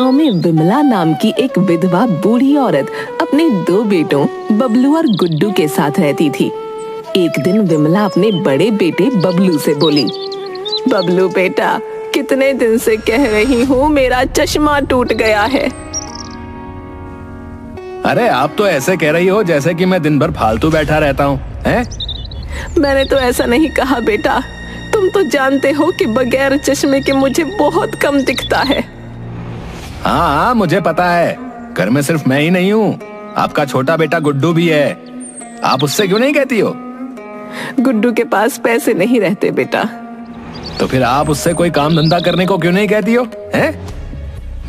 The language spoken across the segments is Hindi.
गांव में विमला नाम की एक विधवा बूढ़ी औरत अपने 2 बेटों बबलू और गुड्डू के साथ रहती थी। एक दिन विमला अपने बड़े बेटे बबलू से बोली, बबलू बेटा, कितने दिन से कह रही हूँ मेरा चश्मा टूट गया है। अरे आप तो ऐसे कह रही हो जैसे कि मैं दिन भर फालतू बैठा रहता हूँ, हैं? मैंने तो ऐसा नहीं कहा बेटा, तुम तो जानते हो कि बगैर चश्मे के मुझे बहुत कम दिखता है। हाँ, मुझे पता है। घर में सिर्फ मैं ही नहीं हूँ, आपका छोटा बेटा गुड्डू भी है। आप उससे क्यों नहीं कहती हो? गुड्डू के पास पैसे नहीं रहते बेटा। तो फिर आप उससे कोई काम धंधा करने को क्यों नहीं कहती हो, हैं?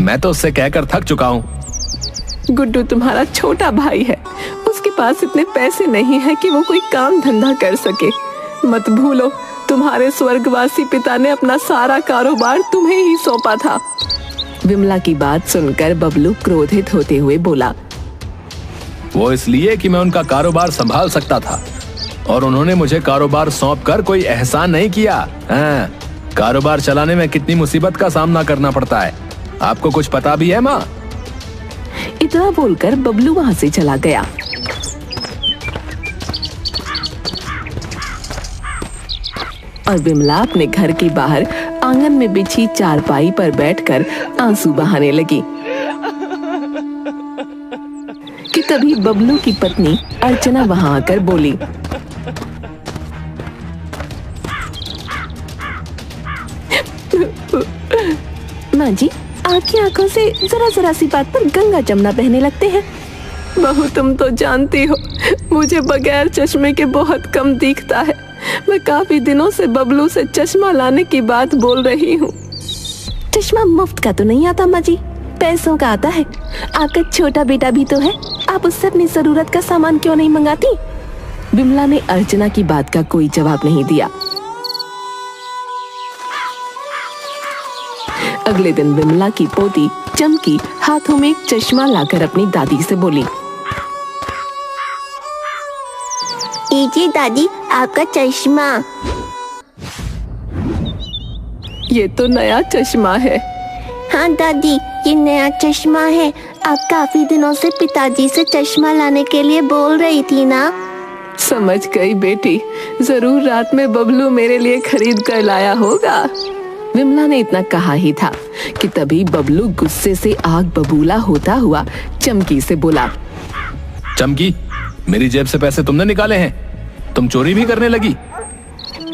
मैं तो उससे कहकर थक चुका हूँ। गुड्डू तुम्हारा छोटा भाई है, उसके पास इतने पैसे नहीं है कि वो कोई काम धंधा कर सके। मत भूलो, तुम्हारे स्वर्गवासी पिता ने अपना सारा कारोबार तुम्हें ही सौंपा था। विमला की बात सुनकर बबलू क्रोधित होते हुए बोला, वो इसलिए कि मैं उनका कारोबार संभाल सकता था और उन्होंने मुझे कारोबार सौंपकर कोई एहसान नहीं किया। हाँ, कारोबार चलाने में कितनी मुसीबत का सामना करना पड़ता है, आपको कुछ पता भी है माँ? इतना बोलकर बबलू वहां से चला गया। और विमला अपने घर के बाहर आंगन में बिछी चारपाई पर बैठकर आंसू बहाने लगी कि तभी बबलू की पत्नी अर्चना वहां आकर बोली, माँ जी, आपकी आंखों से जरा जरा सी बात पर गंगा जमुना बहने लगते हैं। बहू, तुम तो जानती हो मुझे बगैर चश्मे के बहुत कम दिखता है। मैं काफी दिनों से बबलू से चश्मा लाने की बात बोल रही हूँ। चश्मा मुफ्त का तो नहीं आता माँ जी, पैसों का आता है। आपका छोटा बेटा भी तो है, आप उससे अपनी जरूरत का सामान क्यों नहीं मंगाती? विमला ने अर्चना की बात का कोई जवाब नहीं दिया। अगले दिन विमला की पोती चमकी हाथों में एक चश्मा लाकर अपनी दादी से बोली, लीजिए दादी, आपका चश्मा। ये तो नया चश्मा है। हाँ दादी, ये नया चश्मा है। आप काफी दिनों से पिताजी से चश्मा लाने के लिए बोल रही थी ना? समझ गई बेटी, जरूर रात में बबलू मेरे लिए खरीद कर लाया होगा। विमला ने इतना कहा ही था कि तभी बबलू गुस्से से आग बबूला होता हुआ चमकी से बोला, चमकी, मेरी जेब से पैसे तुमने निकाले हैं? तुम चोरी भी करने लगी?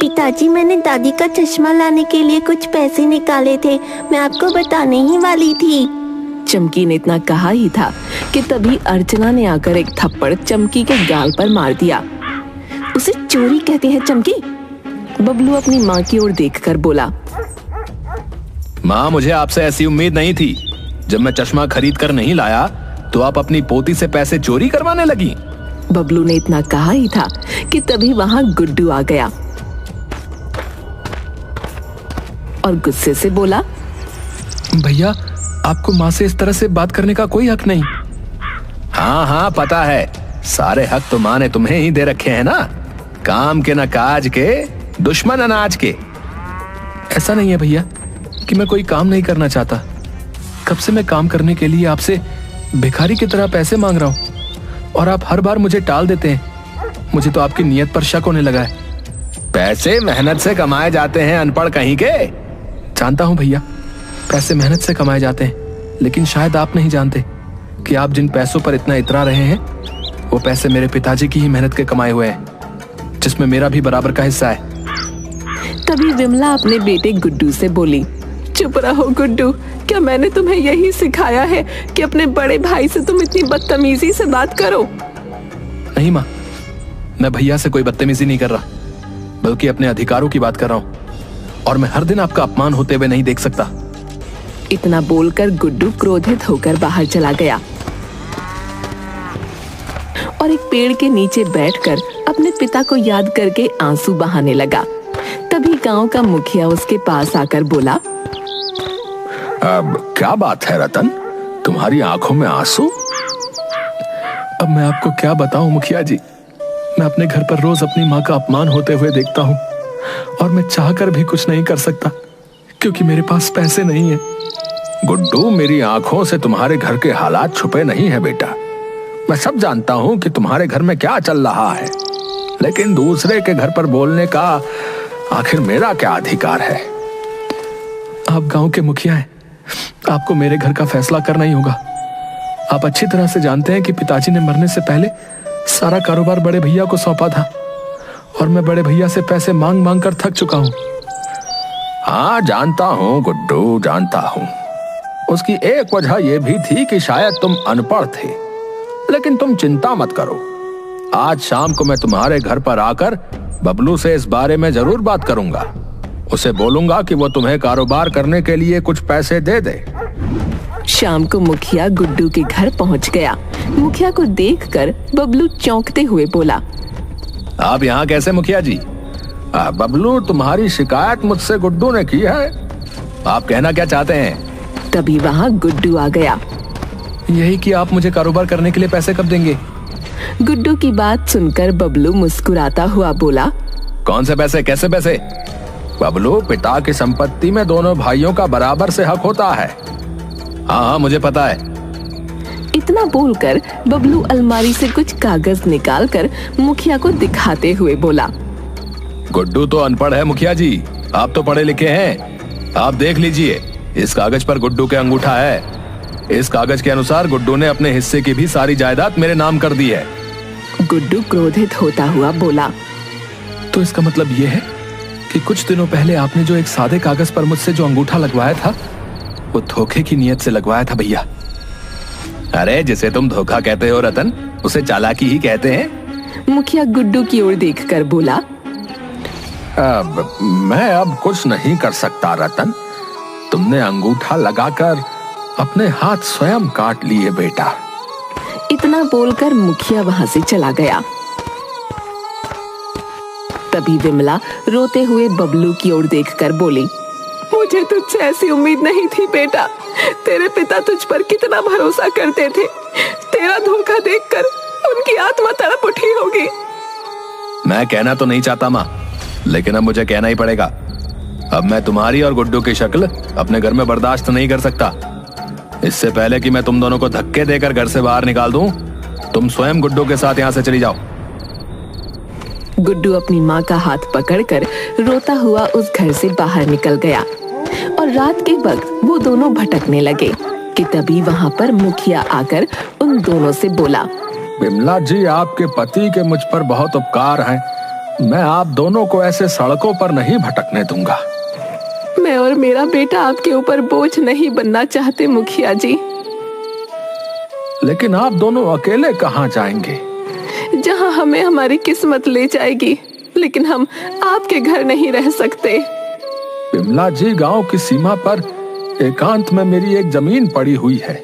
पिताजी, मैंने दादी का चश्मा लाने के लिए कुछ पैसे निकाले थे, मैं आपको बताने ही वाली थी। चमकी ने इतना कहा ही था कि तभी अर्चना ने आकर एक थप्पड़ चमकी के गाल पर मार दिया। उसे चोरी कहते हैं चमकी? बबलू अपनी माँ की ओर देखकर बोला, माँ, मुझे आपसे ऐसी उम्मीद नहीं थी। जब मैं चश्मा खरीद कर नहीं लाया तो आप अपनी पोती से पैसे चोरी करवाने लगी। बबलू ने इतना कहा ही था कि तभी वहां गुड्डू आ गया और गुस्से से बोला, भैया, आपको माँ से इस तरह से बात करने का कोई हक नहीं। हाँ हाँ, पता है, सारे हक तो माँ ने तुम्हें ही दे रखे हैं ना। काम के न काज के, दुश्मन अनाज के। ऐसा नहीं है भैया कि मैं कोई काम नहीं करना चाहता। कब से मैं काम करने के लिए आपसे भिखारी की तरह पैसे मांग रहा हूँ और आप हर बार मुझे टाल देते हैं। मुझे तो आपकी नीयत पर शक होने लगा है। पैसे मेहनत से कमाए जाते हैं, अनपढ़ कहीं के। जानता हूँ भैया, पैसे मेहनत से कमाए जाते हैं, लेकिन शायद आप नहीं जानते कि आप जिन पैसों पर इतना इतरा रहे हैं वो पैसे मेरे पिताजी की ही मेहनत के कमाए हुए हैं, जिसमें मेरा भी बराबर का हिस्सा है। तभी विमला अपने बेटे गुड्डू से बोली, चुप रहो गुड्डू, क्या मैंने तुम्हें यही सिखाया है कि अपने बड़े भाई से तुम इतनी बदतमीजी से बात करो? नहीं माँ, मैं भैया से कोई बदतमीजी नहीं कर रहा, बल्कि अपने अधिकारों की बात कर रहा हूँ और मैं हर दिन आपका अपमान होते हुए नहीं देख सकता। इतना बोलकर गुड्डू क्रोधित होकर बाहर चला गया और एक पेड़ के नीचे बैठकर अपने पिता को याद करके आंसू बहाने लगा। तभी गांव का मुखिया उसके पास आकर बोला, अब क्या बात है रतन, तुम्हारी आंखों में आंसू? अब मैं आपको क्या बताऊं मुखिया जी, मैं अपने घर पर रोज अपनी माँ का अपमान होते हुए देखता हूँ और मैं चाहकर भी कुछ नहीं कर सकता क्योंकि मेरे पास पैसे नहीं है। गुड्डू, मेरी आंखों से तुम्हारे घर के हालात छुपे नहीं है बेटा। मैं सब जानता हूं कि तुम्हारे घर में क्या चल रहा है, लेकिन दूसरे के घर पर बोलने का आखिर मेरा क्या अधिकार है? आप गांव के मुखिया हैं, आपको मेरे घर का फैसला करना ही होगा। आप अच्छी तरह से जानते हैं कि पिताजी ने मरने से पहले सारा कारोबार बड़े भैया को सौंपा था और मैं बड़े भैया से पैसे मांग मांग कर थक चुका हूं। हाँ, जानता हूं गुड्डू, जानता हूं। उसकी एक वजह यह भी थी कि शायद तुम अनपढ़ थे, लेकिन तुम चिंता मत करो। आज शाम को मैं तुम्हारे घर पर आकर बबलू से इस बारे में जरूर बात करूंगा। उसे बोलूंगा कि वो तुम्हें कारोबार करने के लिए कुछ पैसे दे दे। शाम को मुखिया गुड्डू के घर पहुंच गया। मुखिया को देखकर बबलू चौंकते हुए बोला, आप यहाँ कैसे मुखिया जी? बबलू, तुम्हारी शिकायत मुझसे गुड्डू ने की है। आप कहना क्या चाहते हैं? तभी वहाँ गुड्डू आ गया। यही कि आप मुझे कारोबार करने के लिए पैसे कब देंगे? गुड्डू की बात सुनकर बबलू मुस्कुराता हुआ बोला, कौन से पैसे, कैसे पैसे? बबलू, पिता की संपत्ति में दोनों भाइयों का बराबर से हक होता है। हाँ, मुझे पता है। इतना बोलकर बबलू अलमारी से कुछ कागज निकालकर मुखिया को दिखाते हुए बोला, गुड्डू तो अनपढ़ है मुखिया जी, आप तो पढ़े लिखे हैं। आप देख लीजिए, इस कागज पर गुड्डू के अंगूठा है। इस कागज के अनुसार गुड्डू ने अपने हिस्से की भी सारी जायदाद मेरे नाम कर दी है। गुड्डू क्रोधित होता हुआ बोला, तो इसका मतलब यह है कि कुछ दिनों पहले आपने जो एक सादे कागज पर मुझसे जो अंगूठा लगवाया था, वो धोखे की नीयत से लगवाया था भैया। अरे, जिसे तुम धोखा कहते हो रतन, उसे चालाकी ही कहते हैं। मुखिया गुड्डू की ओर देखकर बोला, मैं अब कुछ नहीं कर सकता रतन। तुमने अंगूठा लगाकर अपने हाथ स्वयं काट लिए बेटा। इतना बोलकर मुखिया वहां से चला गया। तभी विमला रोते हुए बबलू की ओर देखकर बोली, मुझे तुझसे ऐसी उम्मीद नहीं थी बेटा। तेरे पिता तुझ पर कितना भरोसा करते थे। तेरा धोखा देखकर उनकी आत्मा तड़प उठी होगी। मैं कहना तो नहीं चाहता माँ, लेकिन अब मुझे कहना ही पड़ेगा। अब मैं तुम्हारी और गुड्डू की शक्ल अपने घर में बर्दाश्त नहीं कर सकता। इससे पहले कि मैं तुम दोनों को धक्के देकर घर से बाहर निकाल दूं, तुम स्वयं गुड्डू के साथ यहाँ से चली जाओ। गुड्डू अपनी माँ का हाथ पकड़कर रोता हुआ उस घर से बाहर निकल गया और रात के वक्त वो दोनों भटकने लगे कि तभी वहाँ पर मुखिया आकर उन दोनों से बोला, विमला जी, आपके पति के मुझ पर बहुत उपकार हैं। मैं आप दोनों को ऐसे सड़कों पर नहीं भटकने दूंगा। मैं और मेरा बेटा आपके ऊपर बोझ नहीं बनना चाहते मुखिया जी। लेकिन आप दोनों अकेले कहाँ जाएंगे? जहाँ हमें हमारी किस्मत ले जाएगी, लेकिन हम आपके घर नहीं रह सकते। विमला जी, गांव की सीमा पर एकांत में मेरी एक जमीन पड़ी हुई है,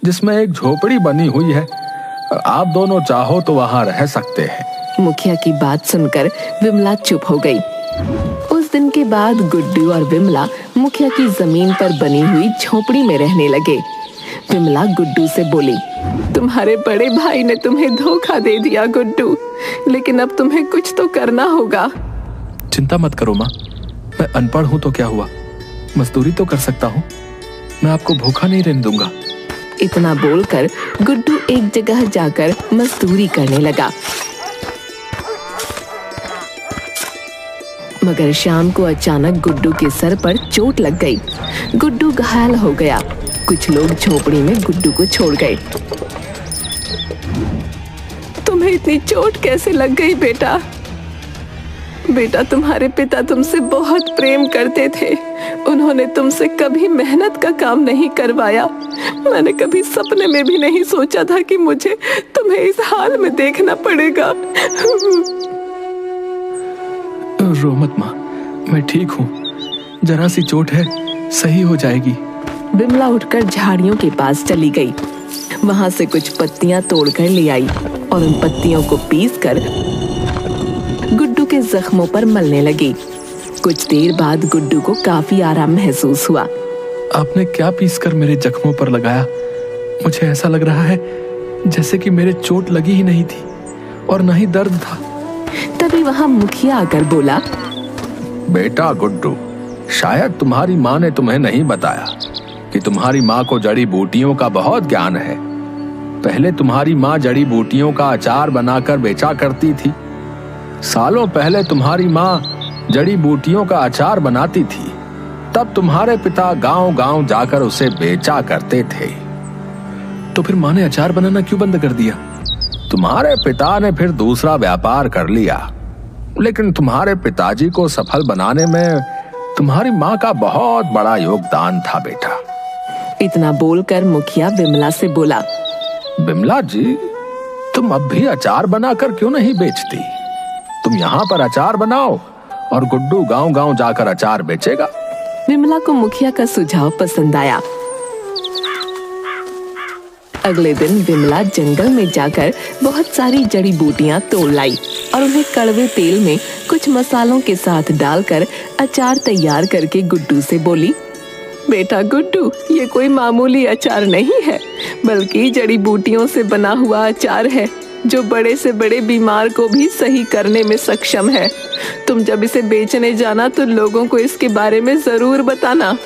जिसमें एक झोपड़ी बनी हुई है। आप दोनों चाहो तो वहाँ रह सकते हैं। मुखिया की बात सुनकर विमला चुप हो गई। उस दिन के बाद गुड्डू और विमला मुखिया की जमीन पर बनी हुई झोपड़ी में रहने लगे। विमला गुड्डू से बोली, तुम्हारे बड़े भाई ने तुम्हें धोखा दे दिया गुड्डू, लेकिन अब तुम्हें कुछ तो करना होगा। चिंता मत करो माँ, मैं अनपढ़ हूँ तो क्या हुआ, मजदूरी तो कर सकता हूँ। मैं आपको भूखा नहीं रहने दूंगा। इतना बोलकर गुड्डू एक जगह जाकर मजदूरी करने लगा। मगर शाम को अचानक गुड्डू के सर पर चोट लग गई। गुड्डू घायल हो गया। कुछ लोग झोपड़ी में गुड्डू को छोड़ गए। तुम्हें इतनी चोट कैसे लग गई बेटा? बेटा, तुम्हारे पिता तुमसे बहुत प्रेम करते थे। उन्होंने तुमसे कभी मेहनत का काम नहीं करवाया। मैंने कभी सपने में भी नहीं सोचा था कि मुझे तुम्हें इस हाल में देखना पड़ेगा। रो मत माँ, मैं ठीक हूँ। जरा सी चोट है, सही हो जाएगी। विमला उठकर झाड़ियों के पास चली गई। वहां से कुछ पत्तियां तोड़कर ले आई और उन पत्तियों को पीसकर गुड्डू के जख्मों पर मलने लगी। कुछ देर बाद गुड्डू को काफी आराम महसूस हुआ। आपने क्या पीसकर मेरे जख्मों पर लगाया? मुझे ऐसा लग रहा है जैसे कि मेरे चोट लगी ही नहीं थी और न ही दर्द था। तभी वहां मुखिया आकर बोला, बेटा गुड्डू, शायद तुम्हारी माँ ने तुम्हें नहीं बताया कि कि तुम्हारी माँ को जड़ी बूटियों का बहुत ज्ञान है। पहले तुम्हारी माँ जड़ी बूटियों का अचार बनाकर बेचा करती थी। सालों पहले तुम्हारी माँ जड़ी बूटियों का अचार बनाती थी, तब तुम्हारे पिता गांव-गांव जाकर उसे बेचा करते थे। तो फिर माँ ने अचार बनाना क्यों बंद कर दिया? तुम्हारे पिता ने फिर दूसरा व्यापार कर लिया, लेकिन तुम्हारे पिताजी को सफल बनाने में तुम्हारी माँ का बहुत बड़ा योगदान था बेटा। इतना बोलकर मुखिया विमला से बोला, विमला जी, तुम अब भी अचार बनाकर क्यों नहीं बेचती? तुम यहाँ पर अचार बनाओ और गुड्डू गांव-गांव जाकर अचार बेचेगा। विमला को मुखिया का सुझाव पसंद आया। अगले दिन विमला जंगल में जाकर बहुत सारी जड़ी बूटियां तोड़ लाई और उन्हें कड़वे तेल में कुछ मसालों के साथ डालकर अचार तैयार करके गुड्डू से बोली, बेटा गुड्डू, ये कोई मामूली अचार नहीं है, बल्कि जड़ी बूटियों से बना हुआ अचार है जो बड़े से बड़े बीमार को भी सही करने में सक्षम है। तुम जब इसे बेचने जाना तो लोगों को इसके बारे में जरूर बताना।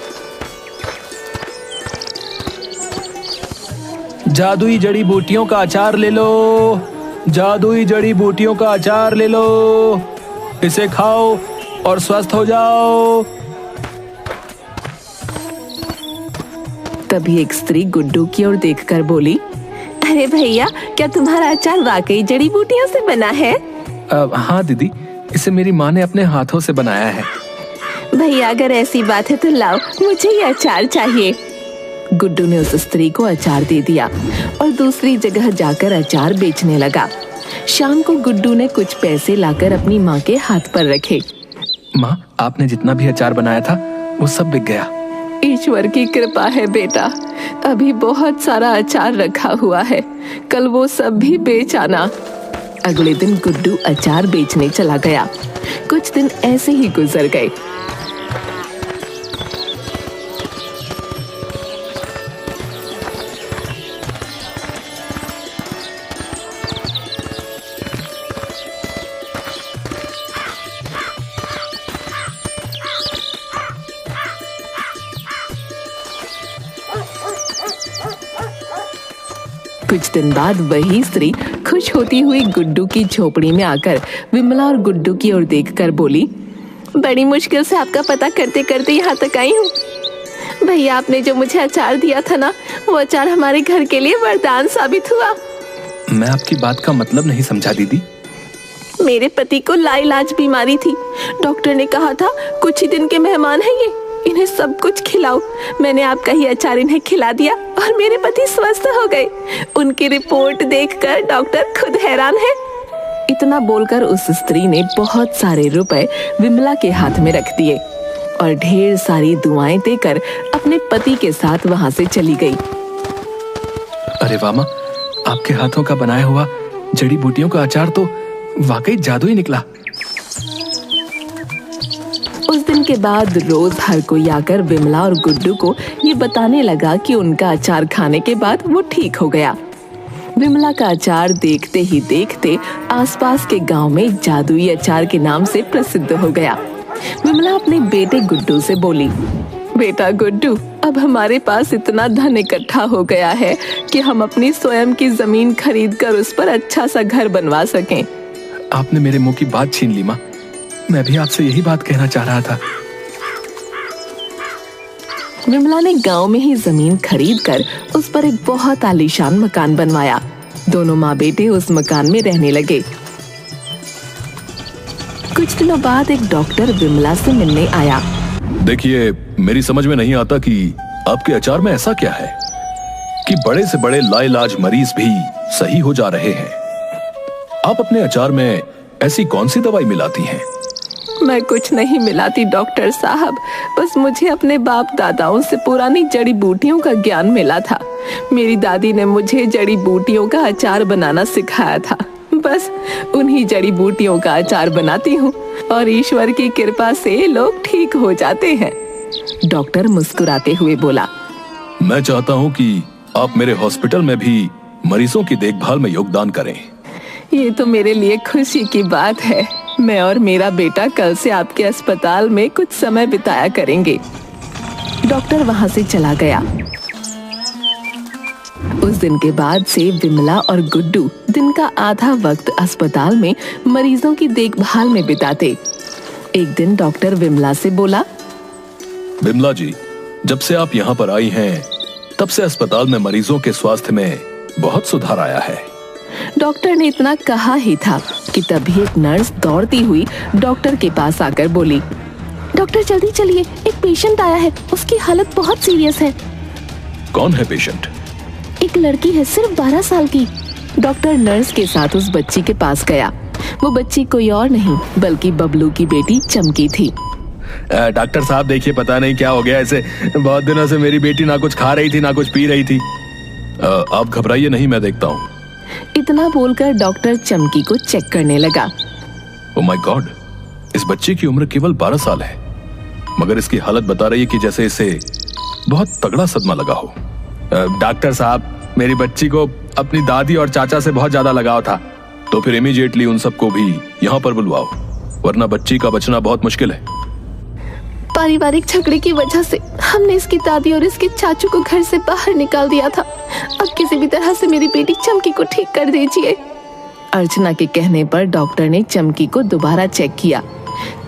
जादुई जड़ी बूटियों का अचार ले लो, जादुई जड़ी बूटियों का अचार ले लो, इसे खाओ और स्वस्थ हो जाओ। तभी एक स्त्री गुड्डू की ओर देखकर बोली, अरे भैया, क्या तुम्हारा अचार वाकई जड़ी बूटियों से बना है? हाँ दीदी, इसे मेरी माँ ने अपने हाथों से बनाया है। भैया, अगर ऐसी बात है तो लाओ, मुझे ये अचार चाहिए। गुड्डू ने उस स्त्री को अचार दे दिया और दूसरी जगह जाकर अचार बेचने लगा। शाम को गुड्डू ने कुछ पैसे लाकर अपनी माँ के हाथ पर रखे। माँ, आपने जितना भी अचार बनाया था वो सब बिक गया। ईश्वर की कृपा है बेटा, अभी बहुत सारा अचार रखा हुआ है, कल वो सब भी बेच आना। अगले दिन गुड्डू अचार बेचने चला गया। कुछ दिन ऐसे ही गुजर गए। कुछ दिन बाद वही स्त्री खुश होती हुई गुड्डू की झोपड़ी में आकर विमला और गुड्डू की ओर देखकर बोली, बड़ी मुश्किल से आपका पता करते करते यहाँ तक आई हूँ। भैया, आपने जो मुझे अचार दिया था ना, वो अचार हमारे घर के लिए वरदान साबित हुआ। मैं आपकी बात का मतलब नहीं समझा दीदी। मेरे पति को लाइलाज बीमारी थी। डॉक्टर ने कहा था कुछ ही दिन के मेहमान हैं ये, इन्हें सब कुछ खिलाओ। मैंने आपका ही अचार इन्हें खिला दिया और मेरे पति स्वस्थ हो गए। उनकी रिपोर्ट देखकर डॉक्टर खुद हैरान है। इतना बोलकर उस स्त्री ने बहुत सारे रुपए विमला के हाथ में रख दिए और ढेर सारी दुआएं देकर अपने पति के साथ वहां से चली गई। अरे वामा, आपके हाथों का बनाया हुआ जड़ी बूटियों का अचार तो वाकई जादू ही निकला। उस दिन के बाद रोज हर कोई आकर विमला और गुड्डू को ये बताने लगा कि उनका अचार खाने के बाद वो ठीक हो गया। विमला का अचार देखते ही देखते आसपास के गांव में जादुई अचार के नाम से प्रसिद्ध हो गया। विमला अपने बेटे गुड्डू से बोली, बेटा गुड्डू, अब हमारे पास इतना धन इकट्ठा हो गया है कि हम अपनी स्वयं की जमीन खरीदकर उस पर अच्छा सा घर बनवा सकें। आपने मेरे मुंह की बात छीन ली माँ, मैं भी आपसे यही बात कहना चाह रहा था। विमला ने गांव में ही जमीन खरीदकर उस पर एक बहुत आलीशान मकान बनवाया। दोनों माँ बेटे उस मकान में रहने लगे। कुछ दिनों बाद एक डॉक्टर विमला से मिलने आया। देखिए, मेरी समझ में नहीं आता कि आपके अचार में ऐसा क्या है कि बड़े से बड़े लाइलाज मरीज भी सही हो जा रहे हैं। आप अपने अचार में ऐसी कौन सी दवाई मिलाती हैं? मैं कुछ नहीं मिलाती डॉक्टर साहब, बस मुझे अपने बाप दादाओं से पुरानी जड़ी बूटियों का ज्ञान मिला था। मेरी दादी ने मुझे जड़ी बूटियों का अचार बनाना सिखाया था। बस उन्हीं जड़ी बूटियों का अचार बनाती हूँ और ईश्वर की कृपा से लोग ठीक हो जाते हैं। डॉक्टर मुस्कुराते हुए बोला, मैं चाहता हूँ कि आप मेरे हॉस्पिटल में भी मरीजों की देखभाल में योगदान करें। ये तो मेरे लिए खुशी की बात है। मैं और मेरा बेटा कल से आपके अस्पताल में कुछ समय बिताया करेंगे। डॉक्टर वहां से चला गया। उस दिन के बाद से विमला और गुड्डू दिन का आधा वक्त अस्पताल में मरीजों की देखभाल में बिताते। एक दिन डॉक्टर विमला से बोला, विमला जी, जब से आप यहाँ पर आई हैं, तब से अस्पताल में मरीजों के स्वास्थ्य में बहुत सुधार आया है। डॉक्टर ने इतना कहा ही था कि तभी एक नर्स दौड़ती हुई डॉक्टर के पास आकर बोली, डॉक्टर जल्दी चलिए, एक पेशेंट आया है, उसकी हालत बहुत सीरियस है। कौन है पेशेंट? एक लड़की है, सिर्फ 12 साल की। डॉक्टर नर्स के साथ उस बच्ची के पास गया। वो बच्ची कोई और नहीं बल्कि बबलू की बेटी चमकी थी। डॉक्टर साहब देखिए, पता नहीं क्या हो गया, ऐसे बहुत दिनों से मेरी बेटी ना कुछ खा रही थी ना कुछ पी रही थी। आप घबराइए नहीं, मैं देखता हूँ। इतना बोलकर डॉक्टर चमकी को चेक करने लगा। ओह माय गॉड, इस बच्चे की उम्र केवल 12 साल है, मगर इसकी हालत बता रही है कि जैसे इसे बहुत तगड़ा सदमा लगा हो। डॉक्टर साहब, मेरी बच्ची को अपनी दादी और चाचा से बहुत ज्यादा लगाव था, तो फिर इमीडिएटली उन सबको भी यहाँ पर बुलवाओ, वरना बच्ची का बचना बहुत मुश्किल है। पारिवारिक झगड़े की वजह से हमने इसकी दादी और इसके चाचू को घर से बाहर निकाल दिया था। अब किसी भी तरह से मेरी बेटी चमकी को ठीक कर दीजिए। अर्चना के कहने पर डॉक्टर ने चमकी को दोबारा चेक किया।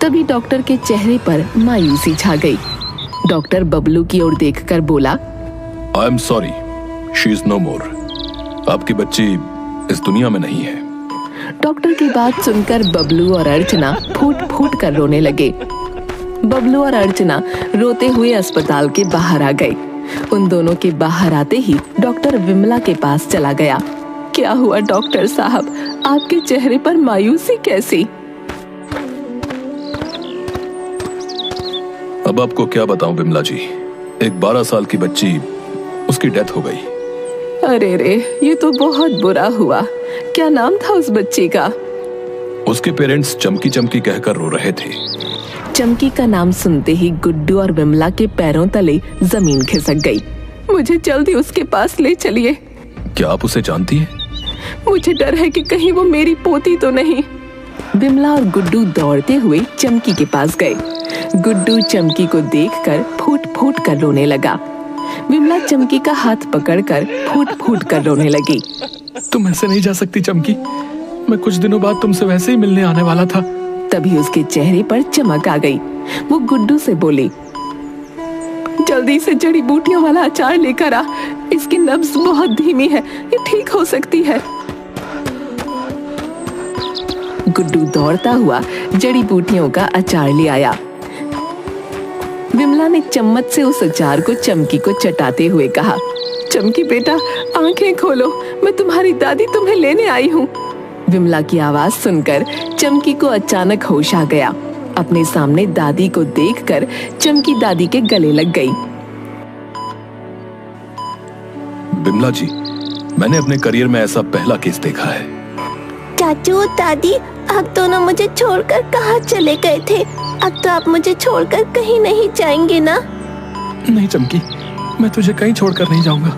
तभी डॉक्टर के चेहरे पर मायूसी छा गई। डॉक्टर बबलू की ओर देखकर बोला, I am sorry, she is no more. आपकी बच्ची इस दुनिया में नहीं है। डॉक्टर की बात सुनकर बबलू और अर्चना फूट फूट कर रोने लगे। बबलू और अर्चना रोते हुए अस्पताल के बाहर आ गए। उन दोनों के बाहर आते ही डॉक्टर विमला के पास चला गया। क्या हुआ डॉक्टर साहब, आपके चेहरे पर मायूसी कैसी? अब आपको क्या बताऊं विमला जी, एक 12 साल की बच्ची, उसकी डेथ हो गई। अरे रे, ये तो बहुत बुरा हुआ। क्या नाम था उस बच्ची का? उसके पेरेंट्स चमकी चमकी कहकर रो रहे थे। चमकी का नाम सुनते ही गुड्डू और विमला के पैरों तले जमीन खिसक गई। मुझे जल्दी उसके पास ले चलिए। क्या आप उसे जानती हैं? मुझे डर है कि कहीं वो मेरी पोती तो नहीं। विमला और गुड्डू दौड़ते हुए चमकी के पास गए। गुड्डू चमकी को देखकर फूट फूट कर रोने लगा। विमला चमकी का हाथ पकड़कर फूट फूट कर रोने लगी। तुम ऐसे नहीं जा सकती चमकी, मैं कुछ दिनों बाद तुमसे वैसे ही मिलने आने वाला था। तभी उसके चेहरे पर चमक आ गई। वो गुड्डू से बोली, जल्दी से जड़ी बूटियों वाला अचार लेकर आ, इसकी नब्ज बहुत धीमी है, ये ठीक हो सकती है। गुड्डू दौड़ता हुआ जड़ी बूटियों का अचार ले आया। विमला ने चम्मच से उस अचार को चमकी को चटाते हुए कहा, चमकी बेटा, आंखें खोलो, मैं तुम्हारी दादी तुम्हें लेने आई हूँ। विमला की आवाज सुनकर चमकी को अचानक होश आ गया। अपने सामने दादी को देखकर चमकी दादी के गले लग गई। विमला जी, मैंने अपने करियर में ऐसा पहला केस देखा है। चाचू दादी, आप दोनों मुझे छोड़कर कहाँ चले गए थे? अब तो आप मुझे छोड़कर कहीं नहीं जाएंगे ना? नहीं चमकी, मैं तुझे कहीं छोड़कर नहीं जाऊंगा।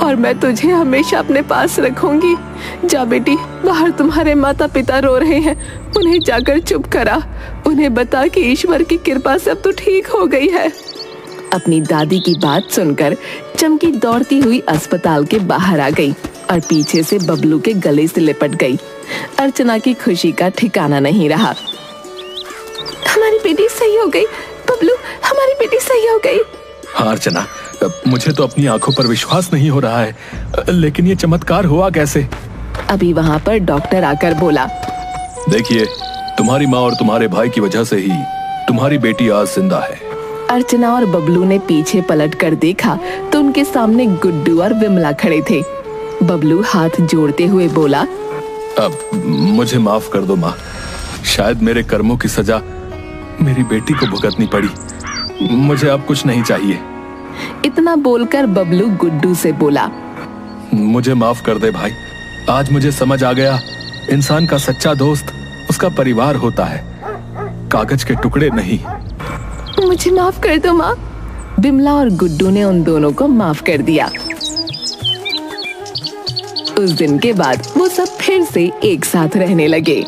और मैं तुझे हमेशा अपने पास रखूंगी। जा बेटी, बाहर तुम्हारे माता पिता रो रहे हैं, उन्हें जाकर चुप करा। उन्हें बता कि ईश्वर की कृपा से अब तो ठीक हो गई है। अपनी दादी की बात सुनकर चमकी दौड़ती हुई अस्पताल के बाहर आ गई और पीछे से बबलू के गले से लिपट गई। अर्चना की खुशी का ठिकाना नहीं रहा। हमारी बेटी सही हो गई, बबलू, हमारी बेटी सही हो गई। हाँ अर्चना, मुझे तो अपनी आंखों पर विश्वास नहीं हो रहा है, लेकिन ये चमत्कार हुआ कैसे? अभी वहाँ पर डॉक्टर आकर बोला, देखिए, तुम्हारी माँ और तुम्हारे भाई की वजह से ही तुम्हारी बेटी आज जिंदा है। अर्चना और बबलू ने पीछे पलट कर देखा तो उनके सामने गुड्डू और विमला खड़े थे। बबलू हाथ जोड़ते हुए बोला, अब मुझे माफ कर दो माँ, शायद मेरे कर्मों की सजा मेरी बेटी को भुगतनी पड़ी। मुझे अब कुछ नहीं चाहिए। इतना बोलकर बबलू गुड्डू से बोला, मुझे माफ कर दे भाई, आज मुझे समझ आ गया, इंसान का सच्चा दोस्त उसका परिवार होता है, कागज के टुकड़े नहीं। मुझे माफ कर दो माँ। विमला और गुड्डू ने उन दोनों को माफ कर दिया। उस दिन के बाद वो सब फिर से एक साथ रहने लगे।